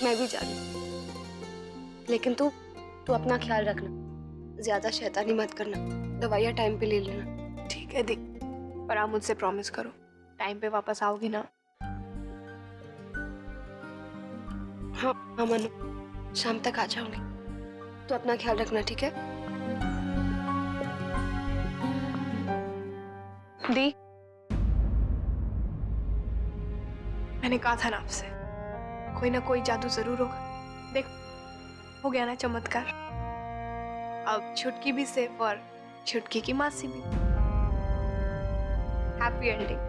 मैं भी जा रही हूँ, लेकिन तू अपना ख्याल रखना, ज्यादा शैतानी मत करना, दवाइयाँ टाइम पे ले लेना। ठीक है दी, पर आप मुझसे प्रॉमिस करो टाइम पे वापस आओगी ना? हाँ हाँ मनु, शाम तक आ जाऊंगी। तो अपना ख्याल रखना, ठीक है? दी, मैंने कहा था ना आपसे, कोई ना कोई जादू जरूर होगा। देख, हो गया ना चमत्कार। अब छुटकी भी सेफ और छुटकी की मासी भी। Happy ending.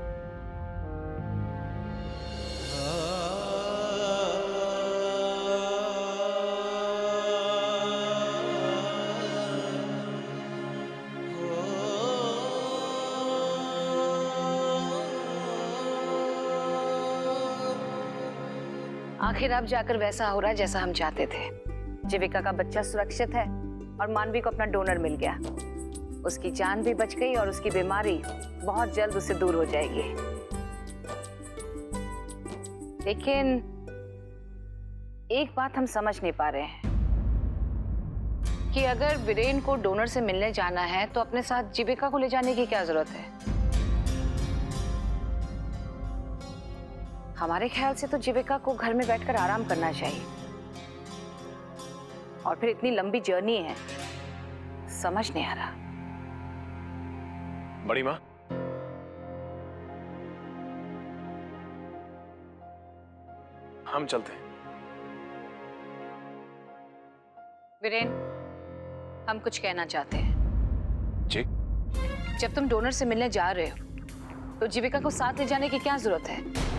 आखिर अब जाकर वैसा हो रहा है जैसा हम चाहते थे। जीविका का बच्चा सुरक्षित है और मानवी को अपना डोनर मिल गया। उसकी जान भी बच गई और उसकी बीमारी बहुत जल्द उससे दूर हो जाएगी। लेकिन एक बात हम समझ नहीं पा रहे हैं कि अगर वीरेन को डोनर से मिलने जाना है तो अपने साथ जीविका को ले जाने की क्या जरूरत है? हमारे ख्याल से तो जीविका को घर में बैठकर आराम करना चाहिए। और फिर इतनी लंबी जर्नी है, समझ नहीं आ रहा। बड़ी माँ, हम चलते हैं। वीरेन, हम कुछ कहना चाहते हैं। जी? जब तुम डोनर से मिलने जा रहे हो तो जीविका को साथ ले जाने की क्या जरूरत है?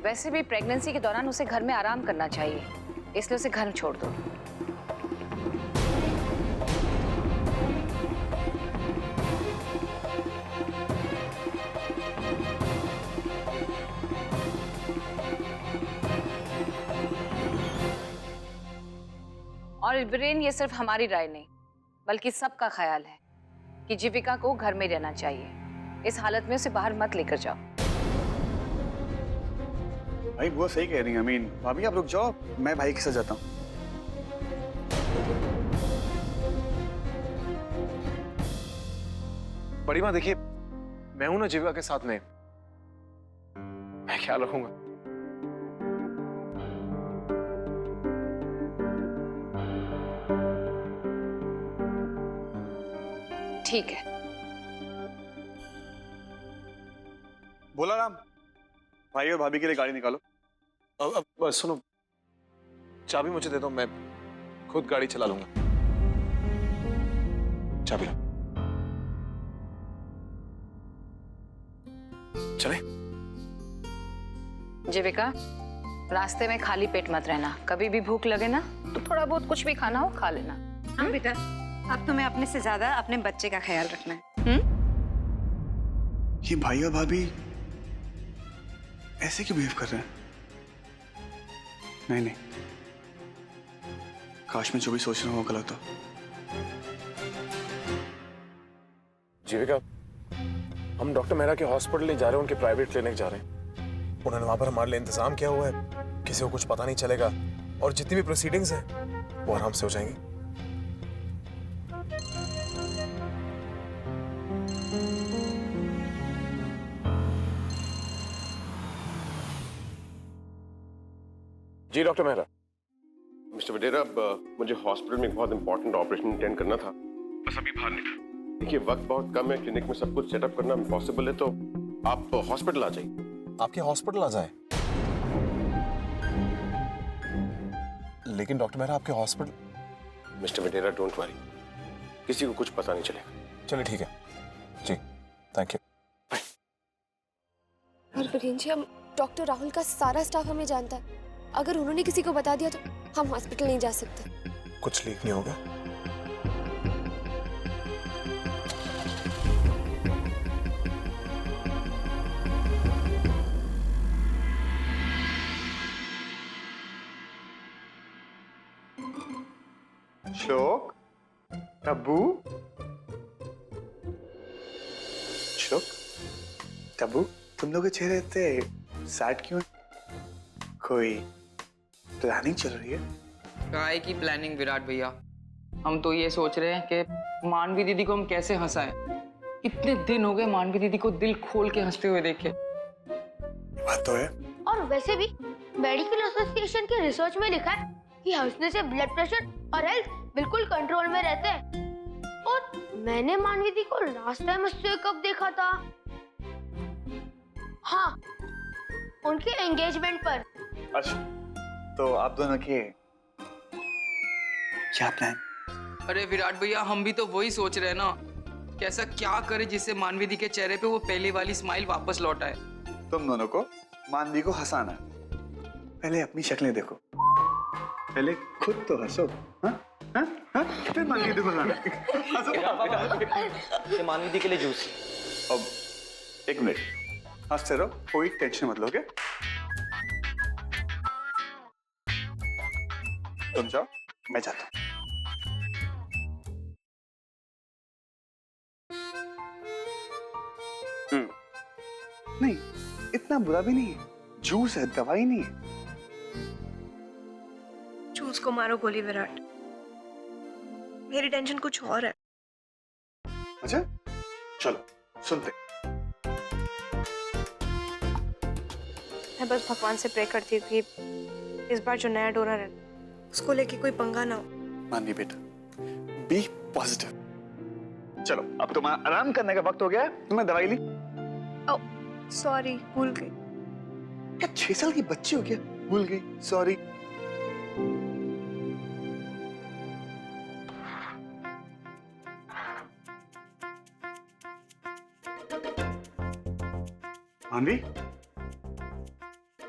वैसे भी प्रेगनेंसी के दौरान उसे घर में आराम करना चाहिए, इसलिए उसे घर छोड़ दो। और वीरेन, ये सिर्फ हमारी राय नहीं बल्कि सबका ख्याल है कि जीविका को घर में रहना चाहिए। इस हालत में उसे बाहर मत लेकर जाओ। भाई वो सही कह रही है। भाभी आप रुक जाओ, मैं भाई के साथ जाता हूँ। बड़ी माँ देखिए, मैं हूं ना जीविका के साथ में, मैं ख्याल रखूंगा। ठीक है। बोला राम, भाई और भाभी के लिए गाड़ी निकालो। अब सुनो, चाबी मुझे दे दो, मैं खुद गाड़ी चला लूंगा। चाबी लो। चले? जीविका, रास्ते में खाली पेट मत रहना। कभी भी भूख लगे ना तो थोड़ा बहुत कुछ भी खाना हो खा लेना। हाँ बेटा, अब तुम्हें अपने से ज्यादा अपने बच्चे का ख्याल रखना है। ये भाई और भाभी ऐसे क्यों बिहेव कर रहे हैं? नहीं, काश मैं जो भी सोच रहा हूँ वो गलत हो। जीविका, हम डॉक्टर मेहरा के हॉस्पिटल नहीं जा रहे, उनके प्राइवेट क्लिनिक जा रहे हैं। उन्होंने वहां पर हमारे लिए इंतजाम किया हुआ है, किसी को कुछ पता नहीं चलेगा और जितनी भी प्रोसीडिंग्स हैं वो आराम से हो जाएंगी। जी डॉक्टर मेहरा। मिस्टर वडेरा, मुझे हॉस्पिटल में एक बहुत इंपॉर्टेंट ऑपरेशन अटेंड करना था, बस अभी बाहर निकला। देखिए वक्त बहुत कम है, क्लिनिक में सब कुछ सेटअप करना इम्पॉसिबल है, तो आप हॉस्पिटल आ जाइए। आपके हॉस्पिटल आ जाए? लेकिन डॉक्टर मेहरा, आपके hospital. Mister Vadera, don't worry, किसी को कुछ पता नहीं चलेगा। चलिए ठीक है जी, थैंक यू। और वीरेन जी, हम डॉक्टर राहुल का सारा स्टाफ हमें जानता है। अगर उन्होंने किसी को बता दिया तो हम हॉस्पिटल नहीं जा सकते। कुछ लीक नहीं होगा? श्लोक, तब्बू, श्लोक, तब्बू, तुम लोग के चेहरे इतने सैड क्यों हैं? कोई प्लानिंग चल रही है? काय की प्लानिंग विराट भैया? हम तो ये सोच रहे हैं कि मानवी दीदी को हम कैसे हंसाएं। इतने दिन हो गए मानवी दीदी को दिल खोल के हंसते हुए देखे। बात तो है। और वैसे भी मेडिकल एसोसिएशन के रिसर्च में लिखा है कि हंसने से ब्लड प्रेशर और हेल्थ बिल्कुल कंट्रोल में रहते हैं। और मैंने मानवी दी को लास्ट टाइम हंसते कब देखा था? हाँ, उनके एंगेजमेंट पर। अच्छा, तो आप दोनों के क्या प्लान? अरे विराट भैया, हम भी तो वही सोच रहे हैं ना, कैसा क्या करे जिससे मानवी दी के चेहरे पे वो पहली वाली स्माइल वापस लौट आए। तुम दोनों को मानवी को हंसाना। पहले अपनी शक्लें देखो, पहले खुद तो हंसो। हाँ हाँ हाँ, फिर मानवी दी को हंसाना। ये मानवी दी के लिए जूस। अब एक मिनट, हंसते रहो, कोई टेंशन मत लोगे। तुम जाओ, मैं जाता हूँ। नहीं, इतना बुरा भी नहीं है। जूस है, दवाई नहीं है। जूस को मारो गोली विराट। मेरी टेंशन कुछ और है। अच्छा, चलो सुनते। मैं बस भगवान से प्रे करती हूँ कि इस बार जो नया डोनर है उसको लेके कोई पंगा ना हो। मानवी बेटा, बी पॉजिटिव। चलो, अब तुम्हारा आराम करने का वक्त हो गया है। तुमने दवाई ली? सॉरी, भूल गई। क्या 6 साल की बच्ची हो क्या? भूल गई, सॉरी। मानवी,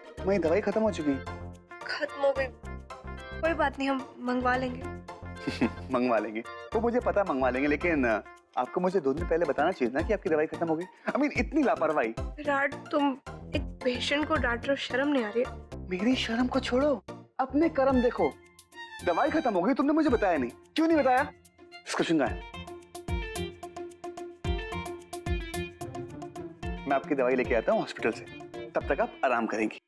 तुम्हारी दवाई खत्म हो चुकी है। खत्म हो गई, कोई बात नहीं, हम मंगवा लेंगे। मंगवा लेंगे, वो मुझे पता मंगवा लेंगे, लेकिन आपको मुझे 2 दिन पहले बताना चाहिए ना कि आपकी दवाई खत्म हो गई। I mean, इतनी लापरवाही। विराट, तुम एक पेशेंट को डांट रहे हो, शर्म नहीं आ रही है? मेरी शर्म को छोड़ो, अपने कर्म देखो। दवाई खत्म हो गई, तुमने मुझे बताया नहीं। क्यों नहीं बताया? डिस्कशन का है। मैं आपकी दवाई लेके आता हूँ हॉस्पिटल से, तब तक आप आराम करेंगी।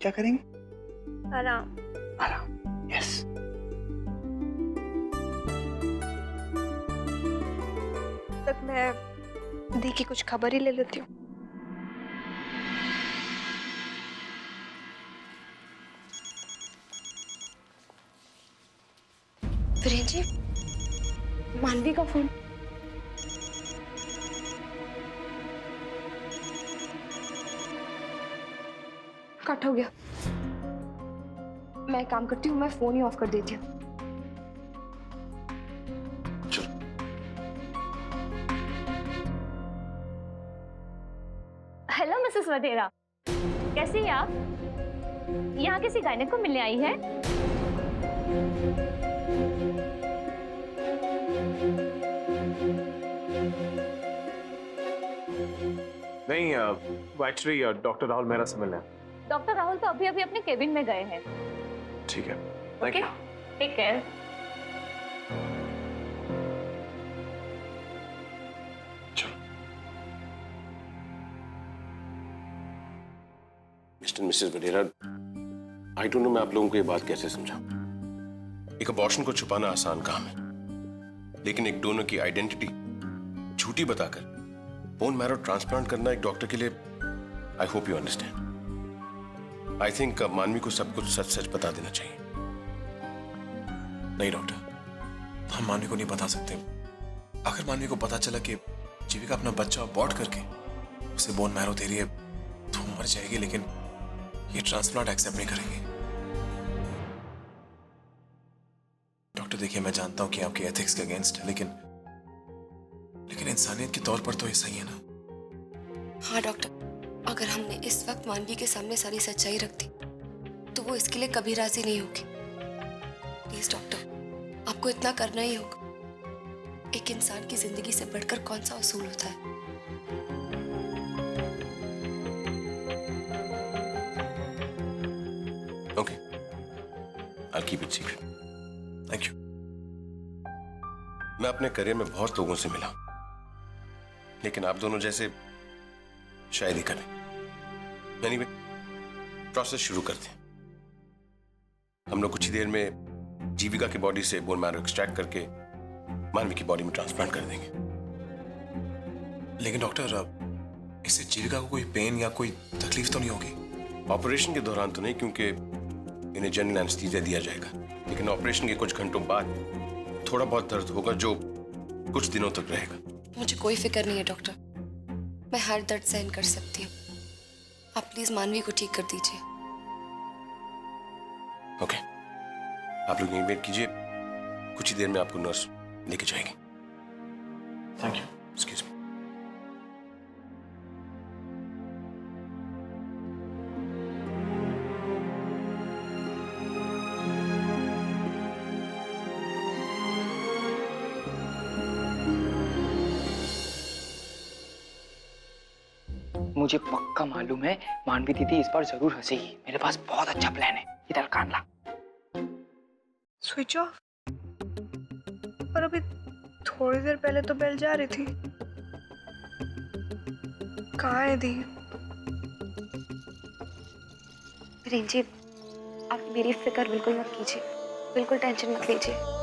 क्या करेंगी? आराम। आराम, यस। तक मैं दी की कुछ खबर ही ले लेती हूँ। वीरेन जी, मानवी का फोन। कट हो गया। मैं एक काम करती हूँ, मैं फोन ही ऑफ कर देती हूँ। हेलो मिसेस वडेरा, कैसी हैं आप? यहाँ किसी गायनेक को मिलने आई है? नहीं, वो एक्चुअली डॉक्टर राहुल मेहरा से मिलना है। डॉक्टर राहुल तो अभी अभी अपने केबिन में गए हैं। ठीक है, thank you. Take care. Mister missus Vadera, I don't know मैं आप लोगों को ये बात कैसे समझाऊं। एक अबॉर्शन को छुपाना आसान काम है, लेकिन एक डोनर की आइडेंटिटी झूठी बताकर बोन मैरो ट्रांसप्लांट करना एक डॉक्टर के लिए, I hope you understand. I think मानवी को सब कुछ सच सच बता देना चाहिए। नहीं डॉक्टर, हम मानवी को नहीं बता सकते। अगर मानवी को पता चला कि जीविका अपना बच्चा अबॉर्ट करके उसे बोन मैरो दे रही है तो वो मर जाएगी, लेकिन ये ट्रांसप्लांट एक्सेप्ट नहीं करेंगे। डॉक्टर देखिए, मैं जानता हूं कि आपके एथिक्स के अगेंस्ट है, लेकिन इंसानियत के तौर पर तो ये सही है ना? हाँ डॉक्टर, अगर हमने इस वक्त मानवी के सामने सारी सच्चाई रख दी तो वो इसके लिए कभी राजी नहीं होगी। प्लीज डॉक्टर, आपको इतना करना ही होगा। एक इंसान की जिंदगी से बढ़कर कौन सा असूल होता है? Okay, I keep it secret. Thank you. मैं अपने करियर में बहुत लोगों से मिला, लेकिन आप दोनों जैसे शायद ही कभी। एनीवे, प्रोसेस शुरू करते हैं। हम लोग कुछ ही देर में जीविका की बॉडी से बोन मैरो एक्सट्रैक्ट करके मानवी की बॉडी में ट्रांसप्लांट कर देंगे। लेकिन डॉक्टर, इससे जीविका को कोई पेन या कोई तकलीफ तो नहीं होगी? ऑपरेशन के दौरान तो नहीं, क्योंकि इन्हें जनरल एनेस्थीसिया दिया जाएगा, लेकिन ऑपरेशन के कुछ घंटों बाद थोड़ा बहुत दर्द होगा जो कुछ दिनों तक रहेगा। मुझे कोई फिक्र नहीं है डॉक्टर, मैं हर दर्द सहन कर सकती हूँ। आप प्लीज मानवी को ठीक कर दीजिए। ओके, आप लोग यहीं वेट कीजिए, कुछ ही देर में आपको नर्स लेके जाएगी। Thank you. Excuse me. मुझे पक्का मालूम है मानवी दीदी इस बार जरूर हंसेगी। मेरे पास बहुत अच्छा प्लान है। इधर कान ला। Switch off? पर अभी थोड़ी देर पहले तो बेल जा रही थी। कहाँ है दी? रिंजी, आप मेरी फिक्र बिल्कुल मत कीजिए, बिल्कुल टेंशन मत लीजिए।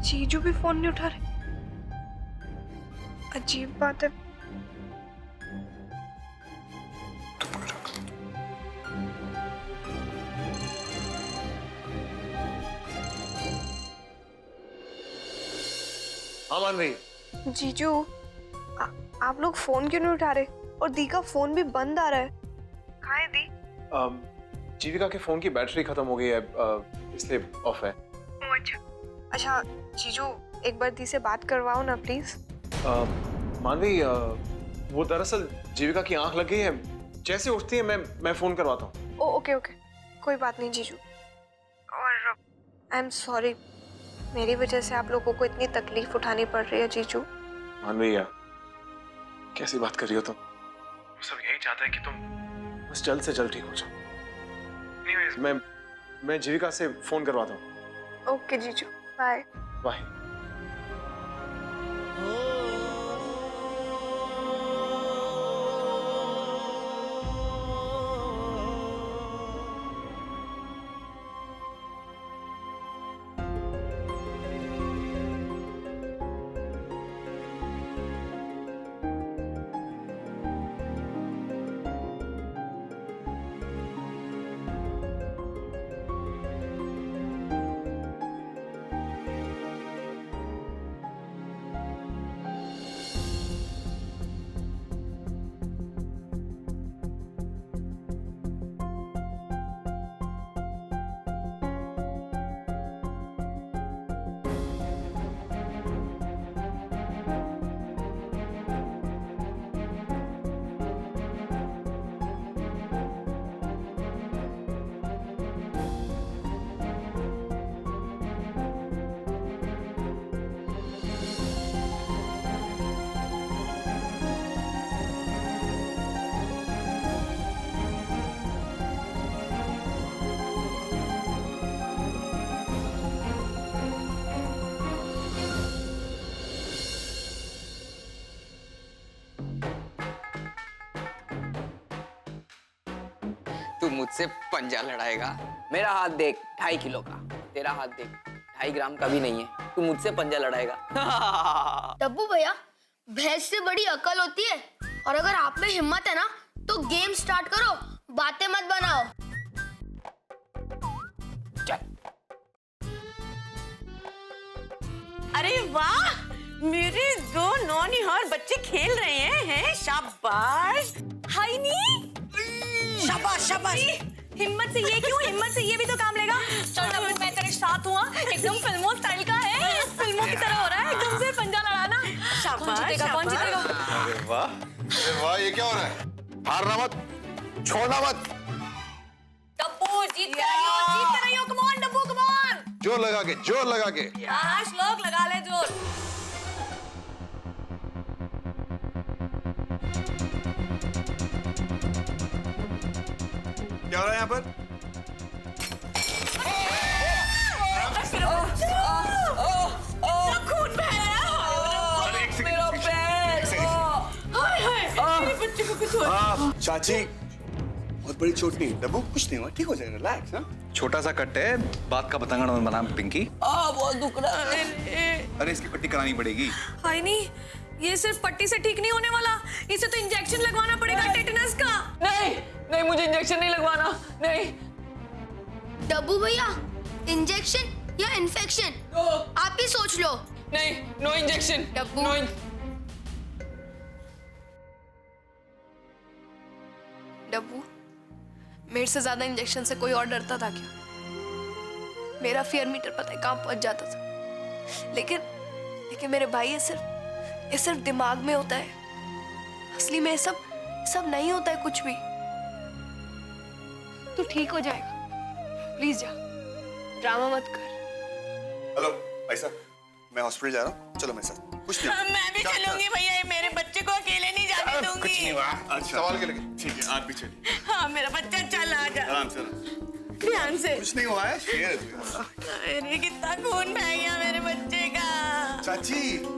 जीजू भी फोन नहीं उठा रहे। अजीब बात है। हाँ मानवी। जीजू, आप लोग फोन क्यों नहीं उठा रहे? और दी का फोन भी बंद आ रहा है। कहाँ है दी? जीविका के फोन की बैटरी खत्म हो गई है, इसलिए ऑफ है। अच्छा जीजू, एक बार दी से बात करवाओ ना प्लीज। मानवी, वो दरअसल जीविका की आंख लग गई है, जैसे उठती है मैं फोन करवाता हूँ। ओके ओके, कोई बात नहीं जीजू। और आई एम सॉरी, मेरी वजह से आप लोगों को इतनी तकलीफ उठानी पड़ रही है जीजू। मानवी यार, कैसी बात कर रही हो तुम? सब यही चाहता है कि तुम बस जल्द से जल्द ठीक हो जाओ। Anyways, मैं जीविका से फोन करवाता हूँ। ओके जीजू, बाय बाय। तू मुझसे पंजा लड़ाएगा? मेरा हाथ देख, 2.5 किलो का। तेरा हाथ देख, 2.5 ग्राम का भी नहीं है। तू मुझसे पंजा लड़ाएगा? डब्बू भैया, भैंस से बड़ी अकल होती है। और अगर आप में हिम्मत है ना, तो गेम स्टार्ट करो, बातें मत बनाओ। चल। अरे वाह, मेरे दो नौनिहार बच्चे खेल रहे हैं। शाबाश। हाय नी, शाबाश शाबाश। हिम्मत से ये क्यों? हिम्मत से ये भी तो काम लेगा। चल डब्बू, मैं तेरे साथ हुआ। एकदम फिल्मों स्टाइल का है, फिल्मों की तरह हो रहा है एकदम से पंजा लड़ाना। शाबाश शाबाश। कौन जीतेगा? अरे वाह, ये क्या हो रहा है? हारना मत, छोड़ना मत। डब्बू जीत रही हो, come on Dabbu, come on. जो जोर लगा के, जोर लगा के। हाँ श्लोक लगा ले जोर। क्या हो रहा है यहाँ पर? खून बह रहा है। मेरा पैर। हाय हाय, मेरे बच्चे को कुछ हो रहा है। चाची, बहुत बड़ी चोट नहीं, डब्बू कुछ नहीं हुआ, ठीक हो जाएगा, रिलैक्स। हाँ, छोटा सा कट है, बात का पतंगड़ मत बना पिंकी। बहुत दुख रहा है। अरे इसकी पट्टी करानी पड़ेगी। हाय नहीं, ये सिर्फ पट्टी से ठीक नहीं होने वाला, इसे तो इंजेक्शन लगवाना पड़ेगा टेटनस का। नहीं नहीं, मुझे इंजेक्शन नहीं लगवाना, नहीं। डब्बू भैया, इंजेक्शन या इन्फेक्शन आप ही सोच लो। नहीं, नो इंजेक्शन। डब्बू। नो डब्बू, मेरे से ज्यादा इंजेक्शन से कोई और डरता था क्या? मेरा फियर मीटर पता है कहाँ पहुंच जाता था। लेकिन मेरे भाई, ये सिर्फ दिमाग में होता है। असली में ये सब नहीं होता है कुछ भी। तू ठीक हो जाएगा, प्लीज जा, ड्रामा मत कर। हेलो भाई साहब, मैं हॉस्पिटल जा रहा हूँ, चलो मेरे साथ। कुछ नहीं, मैं भी चलूंगी भैया, ये मेरे बच्चे को अकेले नहीं जाने दूंगी। कुछ नहीं हुआ। अच्छा, सवाल के लगे, ठीक है, आप भी चलिए। हाँ, मेरा बच्चा चल आ जा। आराम से, ध्यान से। कुछ नहीं हुआ है, शेर है तू। अरे कितना खून बह गया मेरे बच्चे का। चाची,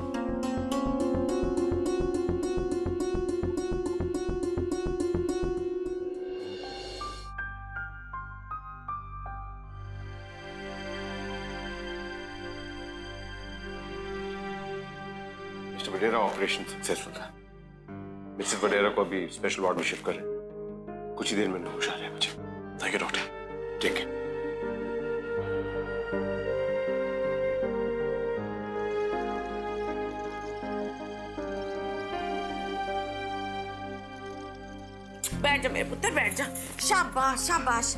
मिस्टर वडेरा, ऑपरेशन सक्सेसफुल था। मिसेस वडेरा को अभी स्पेशल वार्ड में शिफ्ट कर रहे हैं। कुछ ही देर में होश आ जाए मुझे। Thank you doctor, take care. बैठ जा मेरे पुत्र, बैठ जा। शाबाश शाबाश।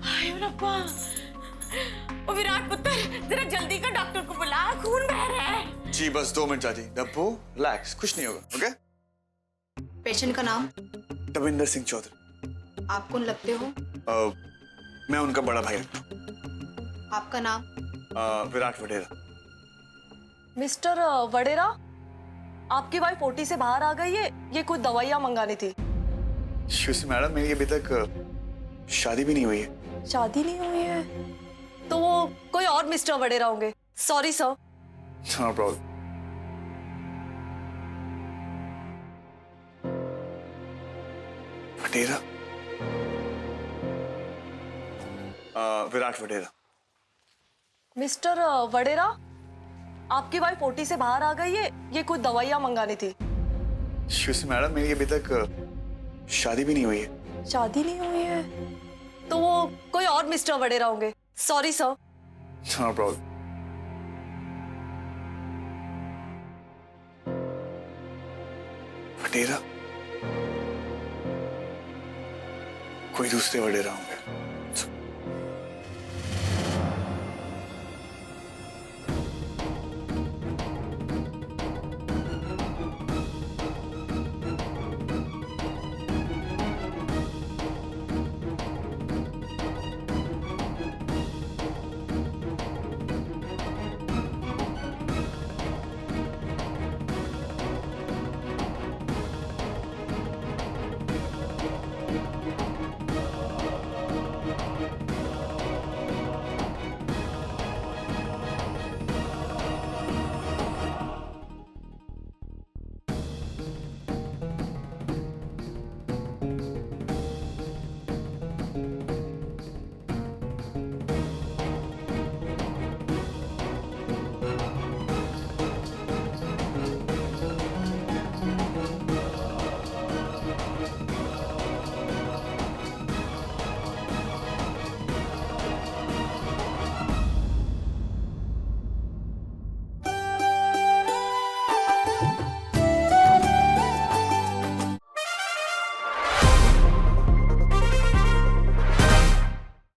हाय रब्बा। ओ विराट पुत्र, जरा जल्दी कर, डॉक्टर को बुला, खून बह रहा है। जी बस 2 मिनट चाची। डब्बू रिलैक्स, कुछ नहीं होगा, ओके? पेशेंट का नाम? दविंदर सिंह चौधरी। आप कौन लगते हो? मैं उनका बड़ा भाई लगता हूँ। आपका नाम? विराट वडेरा। मिस्टर वडेरा, आपकी वाइफ ओटी से बाहर आ गई है, ये कुछ दवाइयाँ मंगानी थी। एक्सक्यूज मी मैडम, मेरी अभी तक शादी भी नहीं हुई है। शादी नहीं हुई है तो वो कोई और मिस्टर वडेरा होंगे। Sorry sir. No problem. Vadera, Virat Vadera. Mister Vadera, आपकी वाइफ ओटी से बाहर आ गई है, ये कुछ दवाइयाँ मंगानी थी। एक्सक्यूज मी मैडम, मेरी अभी तक शादी भी नहीं हुई है। शादी नहीं हुई है तो वो कोई और मिस्टर वडेरा होंगे। Sorry sir. No problem. Vadera, कोई दूसरे वडेरा होंगे।